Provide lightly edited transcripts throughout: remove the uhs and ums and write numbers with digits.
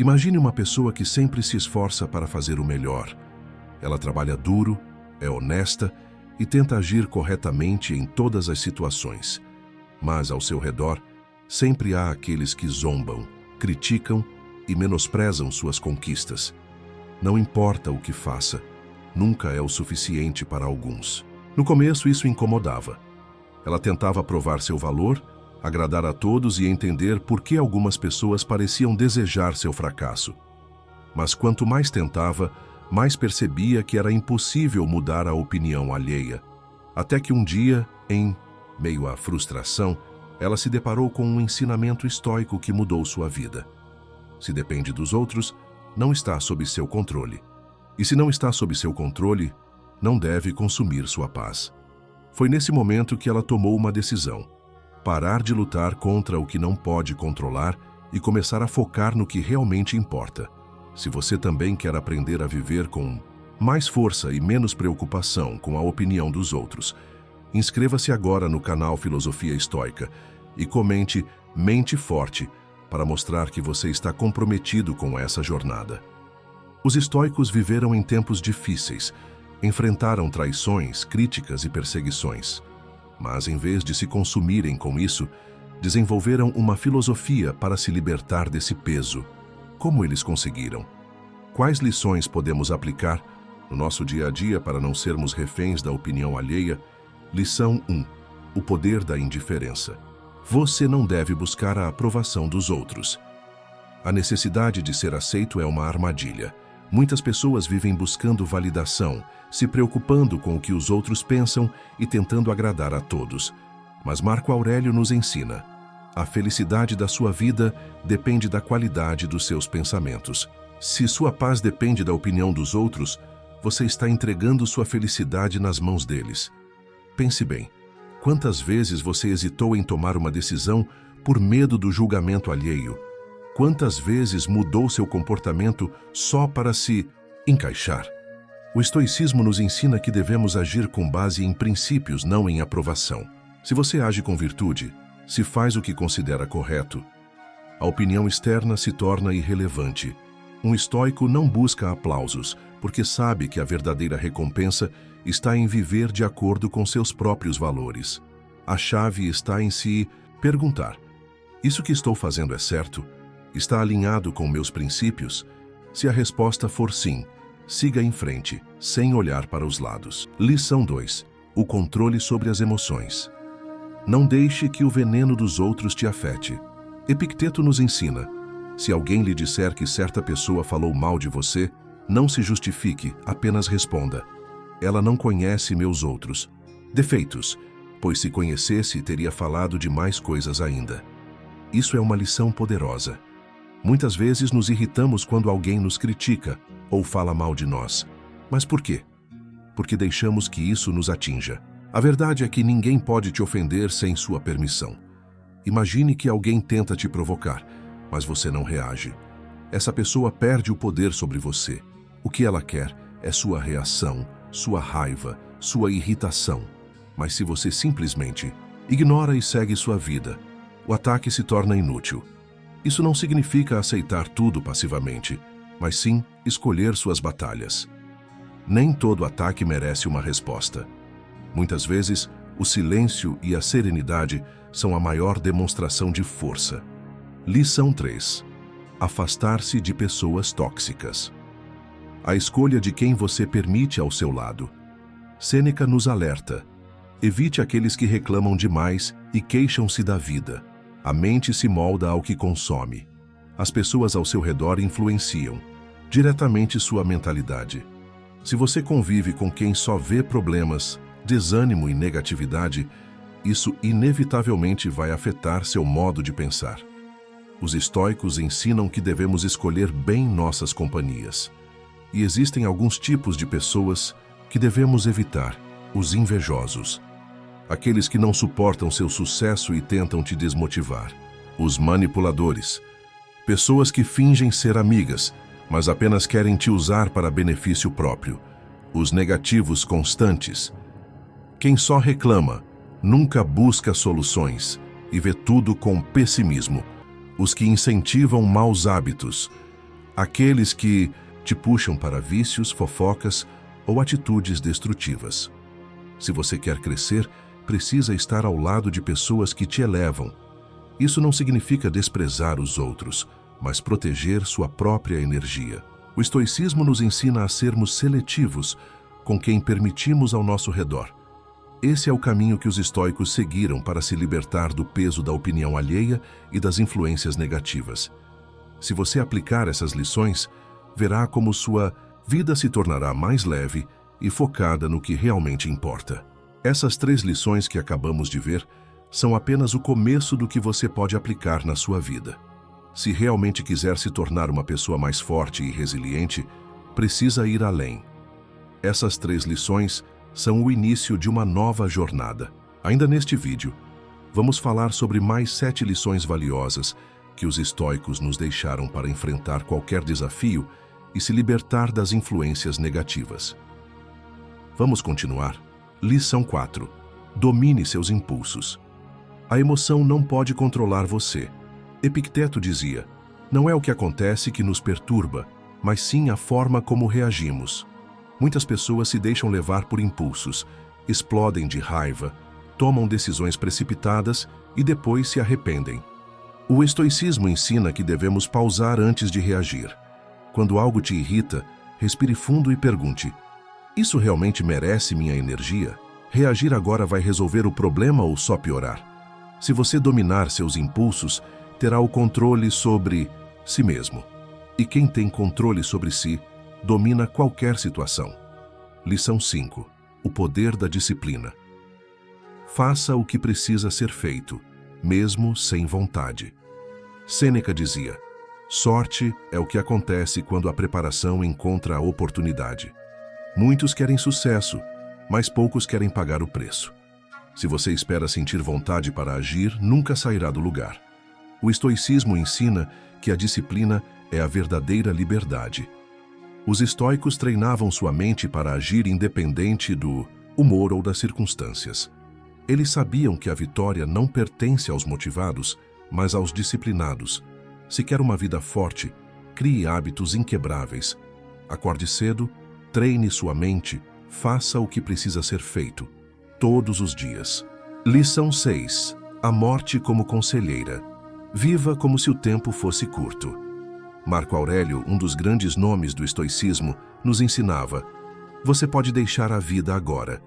Imagine uma pessoa que sempre se esforça para fazer o melhor. Ela trabalha duro, é honesta e tenta agir corretamente em todas as situações. Mas ao seu redor, sempre há aqueles que zombam, criticam e menosprezam suas conquistas. Não importa o que faça, nunca é o suficiente para alguns. No começo, isso incomodava. Ela tentava provar seu valor, agradar a todos e entender por que algumas pessoas pareciam desejar seu fracasso. Mas quanto mais tentava, mais percebia que era impossível mudar a opinião alheia. Até que um dia, em meio à frustração, ela se deparou com um ensinamento estoico que mudou sua vida. Se depende dos outros, não está sob seu controle. E se não está sob seu controle, não deve consumir sua paz. Foi nesse momento que ela tomou uma decisão: parar de lutar contra o que não pode controlar e começar a focar no que realmente importa. Se você também quer aprender a viver com mais força e menos preocupação com a opinião dos outros, inscreva-se agora no canal Filosofia Estoica e comente Mente Forte para mostrar que você está comprometido com essa jornada. Os estoicos viveram em tempos difíceis, enfrentaram traições, críticas e perseguições. Mas, em vez de se consumirem com isso, desenvolveram uma filosofia para se libertar desse peso. Como eles conseguiram? Quais lições podemos aplicar no nosso dia a dia para não sermos reféns da opinião alheia? Lição 1. O poder da indiferença. Você não deve buscar a aprovação dos outros. A necessidade de ser aceito é uma armadilha. Muitas pessoas vivem buscando validação, se preocupando com o que os outros pensam e tentando agradar a todos. Mas Marco Aurélio nos ensina: a felicidade da sua vida depende da qualidade dos seus pensamentos. Se sua paz depende da opinião dos outros, você está entregando sua felicidade nas mãos deles. Pense bem, quantas vezes você hesitou em tomar uma decisão por medo do julgamento alheio? Quantas vezes mudou seu comportamento só para se encaixar? O estoicismo nos ensina que devemos agir com base em princípios, não em aprovação. Se você age com virtude, se faz o que considera correto, a opinião externa se torna irrelevante. Um estoico não busca aplausos, porque sabe que a verdadeira recompensa está em viver de acordo com seus próprios valores. A chave está em se perguntar: isso que estou fazendo é certo? Está alinhado com meus princípios? Se a resposta for sim, siga em frente, sem olhar para os lados. Lição 2. O controle sobre as emoções. Não deixe que o veneno dos outros te afete. Epicteto nos ensina: se alguém lhe disser que certa pessoa falou mal de você, não se justifique, apenas responda: ela não conhece meus outros defeitos, pois se conhecesse, teria falado de mais coisas ainda. Isso é uma lição poderosa. Muitas vezes nos irritamos quando alguém nos critica ou fala mal de nós. Mas por quê? Porque deixamos que isso nos atinja. A verdade é que ninguém pode te ofender sem sua permissão. Imagine que alguém tenta te provocar, mas você não reage. Essa pessoa perde o poder sobre você. O que ela quer é sua reação, sua raiva, sua irritação. Mas se você simplesmente ignora e segue sua vida, o ataque se torna inútil. Isso não significa aceitar tudo passivamente, mas sim escolher suas batalhas. Nem todo ataque merece uma resposta. Muitas vezes, o silêncio e a serenidade são a maior demonstração de força. Lição 3. Afastar-se de pessoas tóxicas. A escolha de quem você permite ao seu lado. Sêneca nos alerta: evite aqueles que reclamam demais e queixam-se da vida. A mente se molda ao que consome. As pessoas ao seu redor influenciam diretamente sua mentalidade. Se você convive com quem só vê problemas, desânimo e negatividade, isso inevitavelmente vai afetar seu modo de pensar. Os estoicos ensinam que devemos escolher bem nossas companhias. E existem alguns tipos de pessoas que devemos evitar: os invejosos, aqueles que não suportam seu sucesso e tentam te desmotivar; os manipuladores, pessoas que fingem ser amigas, mas apenas querem te usar para benefício próprio; os negativos constantes, quem só reclama, nunca busca soluções e vê tudo com pessimismo; os que incentivam maus hábitos, aqueles que te puxam para vícios, fofocas ou atitudes destrutivas. Se você quer crescer, precisa estar ao lado de pessoas que te elevam. Isso não significa desprezar os outros, mas proteger sua própria energia. O estoicismo nos ensina a sermos seletivos com quem permitimos ao nosso redor. Esse é o caminho que os estoicos seguiram para se libertar do peso da opinião alheia e das influências negativas. Se você aplicar essas lições, verá como sua vida se tornará mais leve e focada no que realmente importa. Essas 3 lições que acabamos de ver são apenas o começo do que você pode aplicar na sua vida. Se realmente quiser se tornar uma pessoa mais forte e resiliente, precisa ir além. Essas 3 lições são o início de uma nova jornada. Ainda neste vídeo, vamos falar sobre mais 7 lições valiosas que os estoicos nos deixaram para enfrentar qualquer desafio e se libertar das influências negativas. Vamos continuar. Lição 4. Domine seus impulsos. A emoção não pode controlar você. Epicteto dizia: não é o que acontece que nos perturba, mas sim a forma como reagimos. Muitas pessoas se deixam levar por impulsos, explodem de raiva, tomam decisões precipitadas e depois se arrependem. O estoicismo ensina que devemos pausar antes de reagir. Quando algo te irrita, respire fundo e pergunte: isso realmente merece minha energia? Reagir agora vai resolver o problema ou só piorar? Se você dominar seus impulsos, terá o controle sobre si mesmo. E quem tem controle sobre si, domina qualquer situação. Lição 5. O poder da disciplina. Faça o que precisa ser feito, mesmo sem vontade. Sêneca dizia: sorte é o que acontece quando a preparação encontra a oportunidade. Muitos querem sucesso, mas poucos querem pagar o preço. Se você espera sentir vontade para agir, nunca sairá do lugar. O estoicismo ensina que a disciplina é a verdadeira liberdade. Os estoicos treinavam sua mente para agir independente do humor ou das circunstâncias. Eles sabiam que a vitória não pertence aos motivados, mas aos disciplinados. Se quer uma vida forte, crie hábitos inquebráveis. Acorde cedo, treine sua mente, faça o que precisa ser feito, todos os dias. Lição 6. A morte como conselheira. Viva como se o tempo fosse curto. Marco Aurélio, um dos grandes nomes do estoicismo, nos ensinava: você pode deixar a vida agora.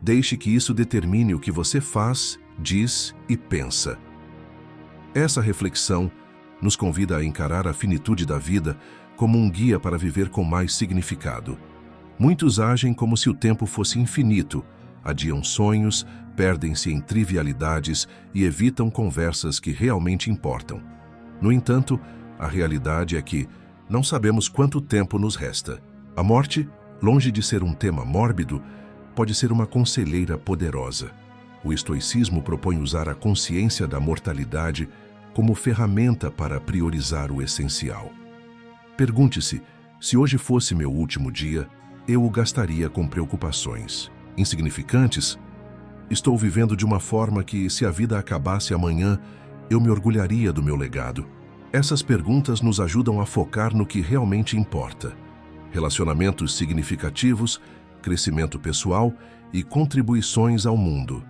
Deixe que isso determine o que você faz, diz e pensa. Essa reflexão nos convida a encarar a finitude da vida como um guia para viver com mais significado. Muitos agem como se o tempo fosse infinito, adiam sonhos, perdem-se em trivialidades e evitam conversas que realmente importam. No entanto, a realidade é que não sabemos quanto tempo nos resta. A morte, longe de ser um tema mórbido, pode ser uma conselheira poderosa. O estoicismo propõe usar a consciência da mortalidade como ferramenta para priorizar o essencial. Pergunte-se: se hoje fosse meu último dia, eu o gastaria com preocupações insignificantes? Estou vivendo de uma forma que, se a vida acabasse amanhã, eu me orgulharia do meu legado? Essas perguntas nos ajudam a focar no que realmente importa: relacionamentos significativos, crescimento pessoal e contribuições ao mundo.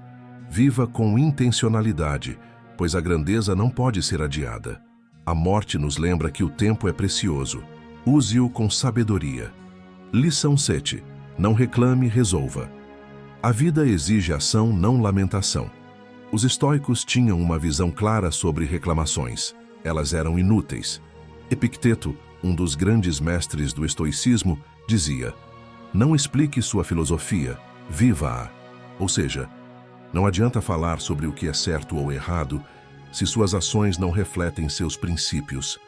Viva com intencionalidade, pois a grandeza não pode ser adiada. A morte nos lembra que o tempo é precioso. Use-o com sabedoria. Lição 7. Não reclame, resolva. A vida exige ação, não lamentação. Os estoicos tinham uma visão clara sobre reclamações. Elas eram inúteis. Epicteto, um dos grandes mestres do estoicismo, dizia: não explique sua filosofia, viva-a. Ou seja, não adianta falar sobre o que é certo ou errado se suas ações não refletem seus princípios.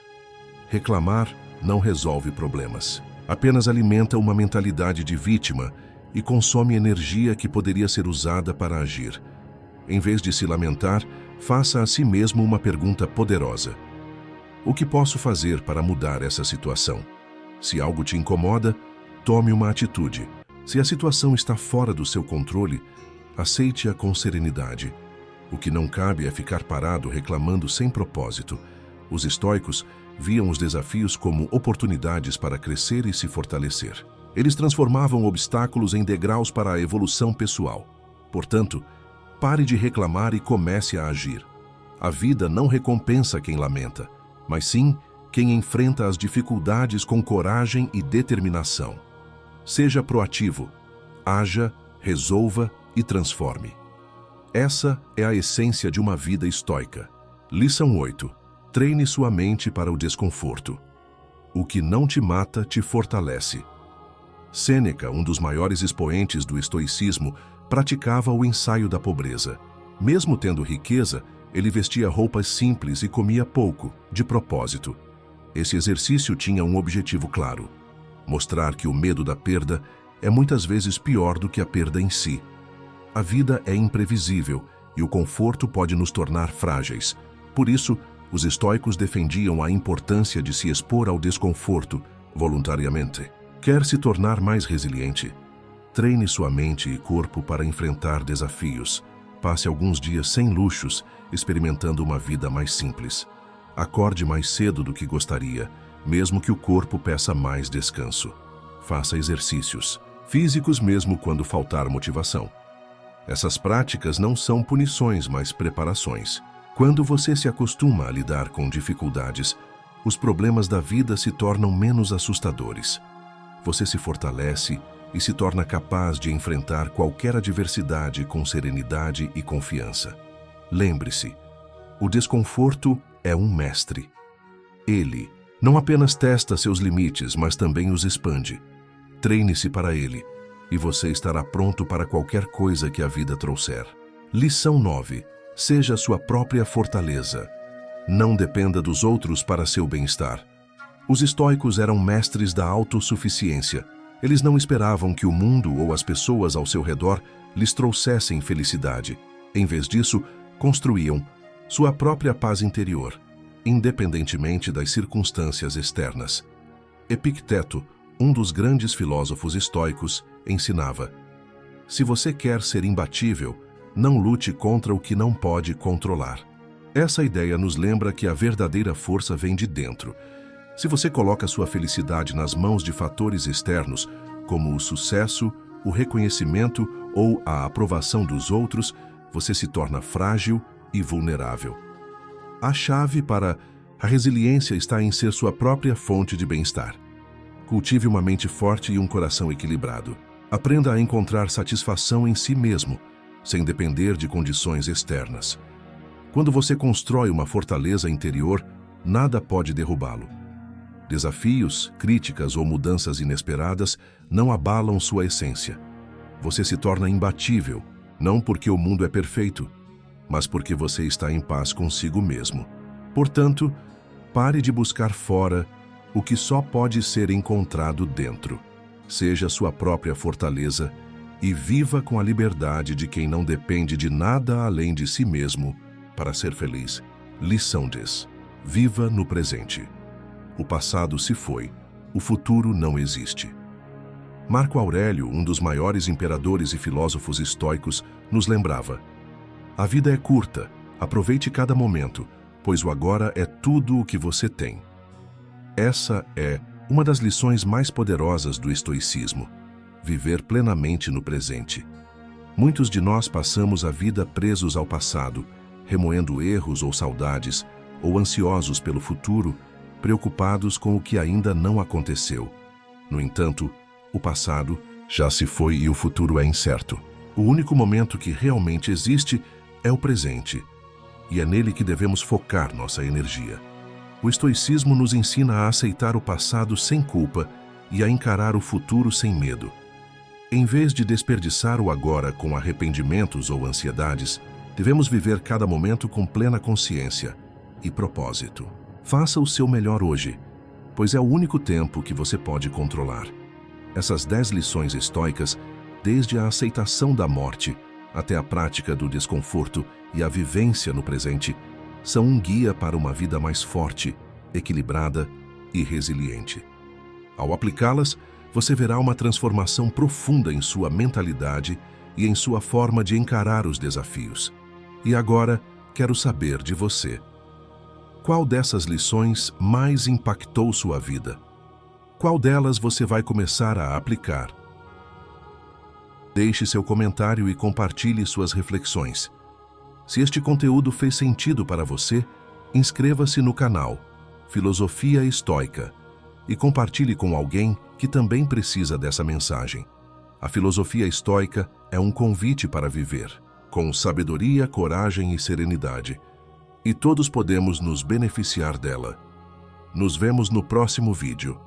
Reclamar não resolve problemas. Apenas alimenta uma mentalidade de vítima e consome energia que poderia ser usada para agir. Em vez de se lamentar, faça a si mesmo uma pergunta poderosa: o que posso fazer para mudar essa situação? Se algo te incomoda, tome uma atitude. Se a situação está fora do seu controle, aceite-a com serenidade. O que não cabe é ficar parado reclamando sem propósito. Os estoicos viam os desafios como oportunidades para crescer e se fortalecer. Eles transformavam obstáculos em degraus para a evolução pessoal. Portanto, pare de reclamar e comece a agir. A vida não recompensa quem lamenta, mas sim quem enfrenta as dificuldades com coragem e determinação. Seja proativo, haja, resolva e transforme. Essa é a essência de uma vida estoica. Lição 8. Treine sua mente para o desconforto. O que não te mata te fortalece. Sêneca, um dos maiores expoentes do estoicismo, praticava o ensaio da pobreza. Mesmo tendo riqueza, ele vestia roupas simples e comia pouco, de propósito. Esse exercício tinha um objetivo claro: mostrar que o medo da perda é muitas vezes pior do que a perda em si. A vida é imprevisível e o conforto pode nos tornar frágeis. Por isso, os estoicos defendiam a importância de se expor ao desconforto voluntariamente. Quer se tornar mais resiliente? Treine sua mente e corpo para enfrentar desafios. Passe alguns dias sem luxos, experimentando uma vida mais simples. Acorde mais cedo do que gostaria, mesmo que o corpo peça mais descanso. Faça exercícios físicos mesmo quando faltar motivação. Essas práticas não são punições, mas preparações. Quando você se acostuma a lidar com dificuldades, os problemas da vida se tornam menos assustadores. Você se fortalece e se torna capaz de enfrentar qualquer adversidade com serenidade e confiança. Lembre-se, o desconforto é um mestre. Ele não apenas testa seus limites, mas também os expande. Treine-se para ele, e você estará pronto para qualquer coisa que a vida trouxer. Lição 9. Seja sua própria fortaleza. Não dependa dos outros para seu bem-estar. Os estoicos eram mestres da autossuficiência. Eles não esperavam que o mundo ou as pessoas ao seu redor lhes trouxessem felicidade. Em vez disso, construíam sua própria paz interior, independentemente das circunstâncias externas. Epicteto, um dos grandes filósofos estoicos, ensinava: se você quer ser imbatível, não lute contra o que não pode controlar. Essa ideia nos lembra que a verdadeira força vem de dentro. Se você coloca sua felicidade nas mãos de fatores externos, como o sucesso, o reconhecimento ou a aprovação dos outros, você se torna frágil e vulnerável. A chave para a resiliência está em ser sua própria fonte de bem-estar. Cultive uma mente forte e um coração equilibrado. Aprenda a encontrar satisfação em si mesmo, sem depender de condições externas. Quando você constrói uma fortaleza interior, nada pode derrubá-lo. Desafios, críticas ou mudanças inesperadas não abalam sua essência. Você se torna imbatível, não porque o mundo é perfeito, mas porque você está em paz consigo mesmo. Portanto, pare de buscar fora o que só pode ser encontrado dentro. Seja sua própria fortaleza e viva com a liberdade de quem não depende de nada além de si mesmo para ser feliz. Lição 10. Viva no presente. O passado se foi, o futuro não existe. Marco Aurélio, um dos maiores imperadores e filósofos estoicos, nos lembrava: a vida é curta, aproveite cada momento, pois o agora é tudo o que você tem. Essa é uma das lições mais poderosas do estoicismo: viver plenamente no presente. Muitos de nós passamos a vida presos ao passado, remoendo erros ou saudades, ou ansiosos pelo futuro, preocupados com o que ainda não aconteceu. No entanto, o passado já se foi e o futuro é incerto. O único momento que realmente existe é o presente, e é nele que devemos focar nossa energia. O estoicismo nos ensina a aceitar o passado sem culpa e a encarar o futuro sem medo. Em vez de desperdiçar o agora com arrependimentos ou ansiedades, devemos viver cada momento com plena consciência e propósito. Faça o seu melhor hoje, pois é o único tempo que você pode controlar. Essas 10 lições estoicas, desde a aceitação da morte até a prática do desconforto e a vivência no presente, são um guia para uma vida mais forte, equilibrada e resiliente. Ao aplicá-las, você verá uma transformação profunda em sua mentalidade e em sua forma de encarar os desafios. E agora, quero saber de você. Qual dessas lições mais impactou sua vida? Qual delas você vai começar a aplicar? Deixe seu comentário e compartilhe suas reflexões. Se este conteúdo fez sentido para você, inscreva-se no canal Filosofia Estoica e compartilhe com alguém que também precisa dessa mensagem. A filosofia estoica é um convite para viver, com sabedoria, coragem e serenidade. E todos podemos nos beneficiar dela. Nos vemos no próximo vídeo.